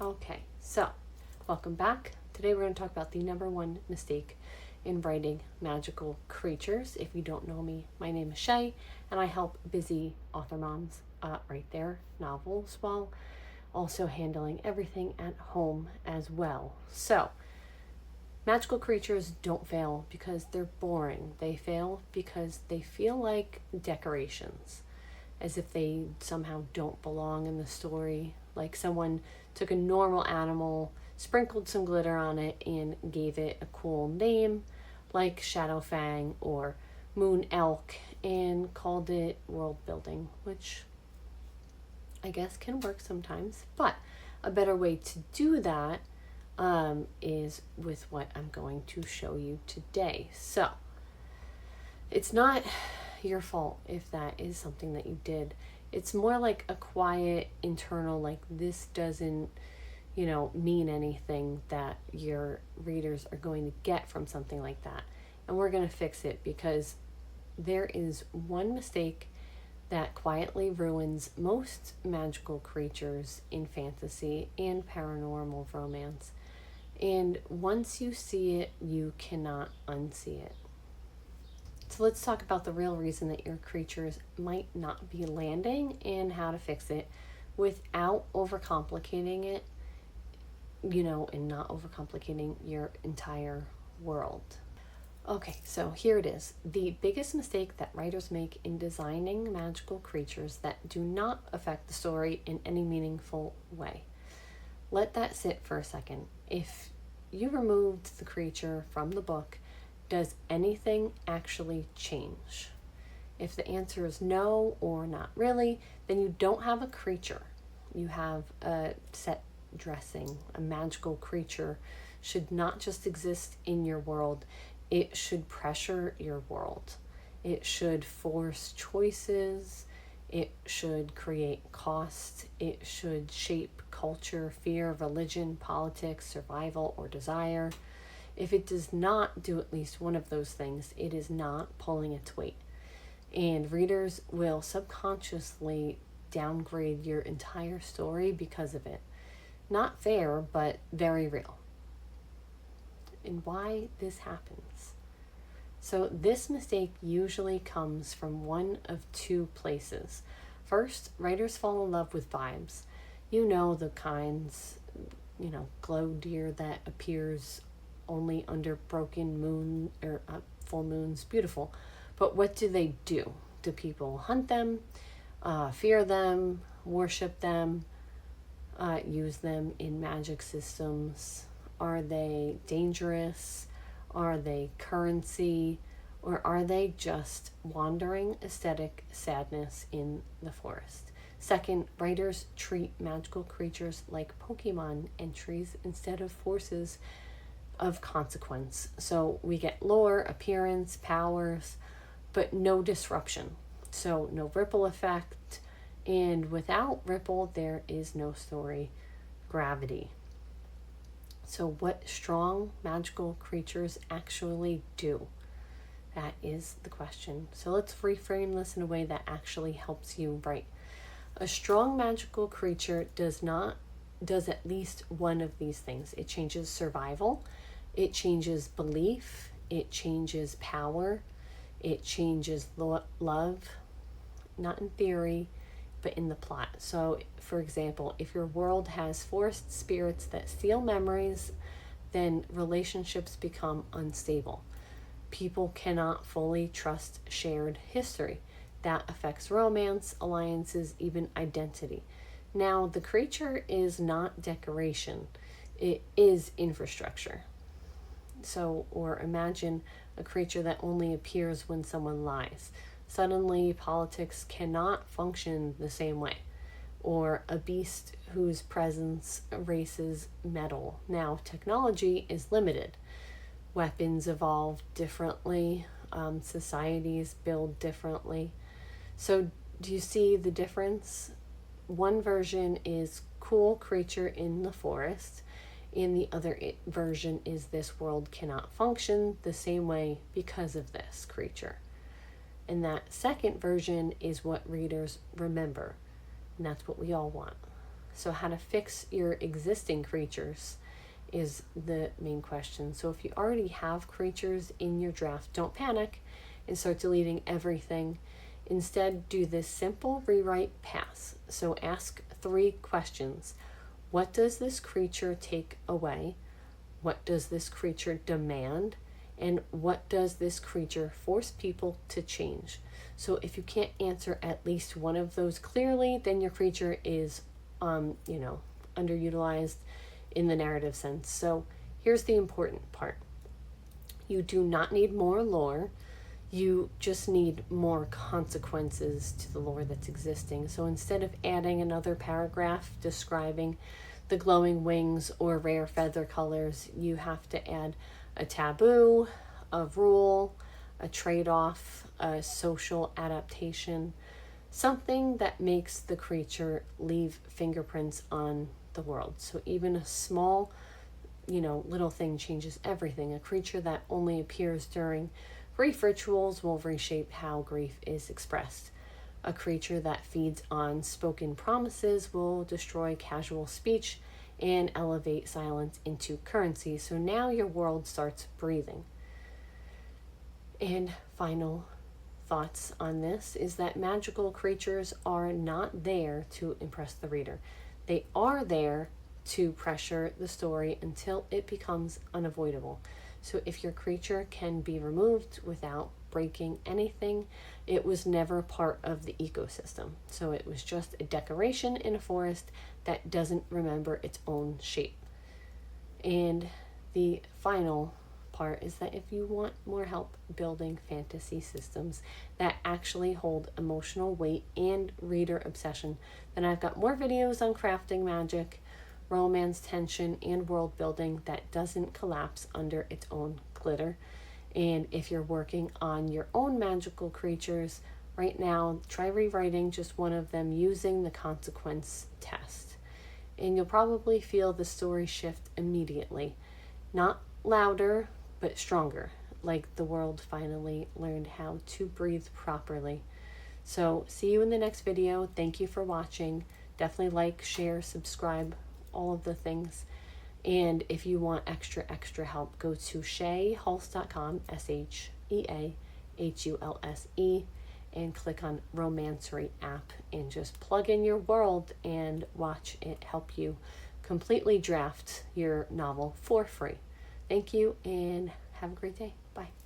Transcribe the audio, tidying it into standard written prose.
Okay, so welcome back. Today we're going to talk about the number one mistake in writing magical creatures. If you don't know me, my name is Shea, and I help busy author moms write their novels while also handling everything at home as well. So, magical creatures don't fail because they're boring. They fail because they feel like decorations, as if they somehow don't belong in the story. Like someone took a normal animal, sprinkled some glitter on it, and gave it a cool name like Shadowfang or Moon Elk and called it world building, which I guess can work sometimes. But a better way to do that is with what I'm going to show you today. So it's not your fault if that is something that you did. It's more like a quiet internal, like, this doesn't, mean anything that your readers are going to get from something like that. And we're going to fix it, because there is one mistake that quietly ruins most magical creatures in fantasy and paranormal romance. And once you see it, you cannot unsee it. So let's talk about the real reason that your creatures might not be landing and how to fix it without overcomplicating it, and not overcomplicating your entire world. Okay, so here it is. The biggest mistake that writers make in designing magical creatures that do not affect the story in any meaningful way. Let that sit for a second. If you removed the creature from the book, does anything actually change? If the answer is no or not really, then you don't have a creature. You have a set dressing. A magical creature should not just exist in your world. It should pressure your world. It should force choices. It should create cost. It should shape culture, fear, religion, politics, survival, or desire. If it does not do at least one of those things, it is not pulling its weight. And readers will subconsciously downgrade your entire story because of it. Not fair, but very real. And why this happens? So this mistake usually comes from one of two places. First, writers fall in love with vibes. The kinds, glow deer that appears only under broken moon or full moons. Beautiful. But what do they do? Do people hunt them, fear them, worship them, use them in magic systems? Are they dangerous? Are they currency? Or are they just wandering aesthetic sadness in the forest? Second, writers treat magical creatures like Pokemon entries instead of forces of consequence. So we get lore, appearance, powers, but no disruption. So no ripple effect. And without ripple, there is no story. Gravity. So what strong magical creatures actually do? That is the question. So let's reframe this in a way that actually helps you write. A strong magical creature does at least one of these things. It changes survival. It changes belief. It changes power. It changes love. Not in theory, but in the plot. So, for example, if your world has forest spirits that steal memories, then relationships become unstable. People cannot fully trust shared history. That affects romance, alliances, even identity. Now, the creature is not decoration. It is infrastructure. So, or imagine a creature that only appears when someone lies. Suddenly, politics cannot function the same way. Or a beast whose presence erases metal. Now, technology is limited. Weapons evolve differently. Societies build differently. So, do you see the difference? One version is cool creature in the forest, and the other version is this world cannot function the same way because of this creature. And that second version is what readers remember. And that's what we all want. So how to fix your existing creatures is the main question. So if you already have creatures in your draft, don't panic and start deleting everything. Instead, do this simple rewrite pass. So ask 3 questions. What does this creature take away? What does this creature demand? And what does this creature force people to change? So if you can't answer at least one of those clearly, then your creature is, underutilized in the narrative sense. So here's the important part. You do not need more lore. You just need more consequences to the lore that's existing. So instead of adding another paragraph describing the glowing wings or rare feather colors, you have to add a taboo, a rule, a trade-off, a social adaptation, something that makes the creature leave fingerprints on the world. So even a small, little thing changes everything. A creature that only appears during grief rituals will reshape how grief is expressed. A creature that feeds on spoken promises will destroy casual speech and elevate silence into currency. So now your world starts breathing. And final thoughts on this is that magical creatures are not there to impress the reader. They are there to pressure the story until it becomes unavoidable. So if your creature can be removed without breaking anything, it was never part of the ecosystem. So it was just a decoration in a forest that doesn't remember its own shape. And the final part is that if you want more help building fantasy systems that actually hold emotional weight and reader obsession, then I've got more videos on crafting magic, romance, tension, and world building that doesn't collapse under its own glitter. And if you're working on your own magical creatures right now, try rewriting just one of them using the consequence test. And you'll probably feel the story shift immediately. Not louder, but stronger, like the world finally learned how to breathe properly. So see you in the next video. Thank you for watching. Definitely like, share, subscribe, all of the things. And if you want extra help, go to sheahulse.com, SheaHulse, and click on Romantasy app and just plug in your world and watch it help you completely draft your novel for free. Thank you and have a great day. Bye.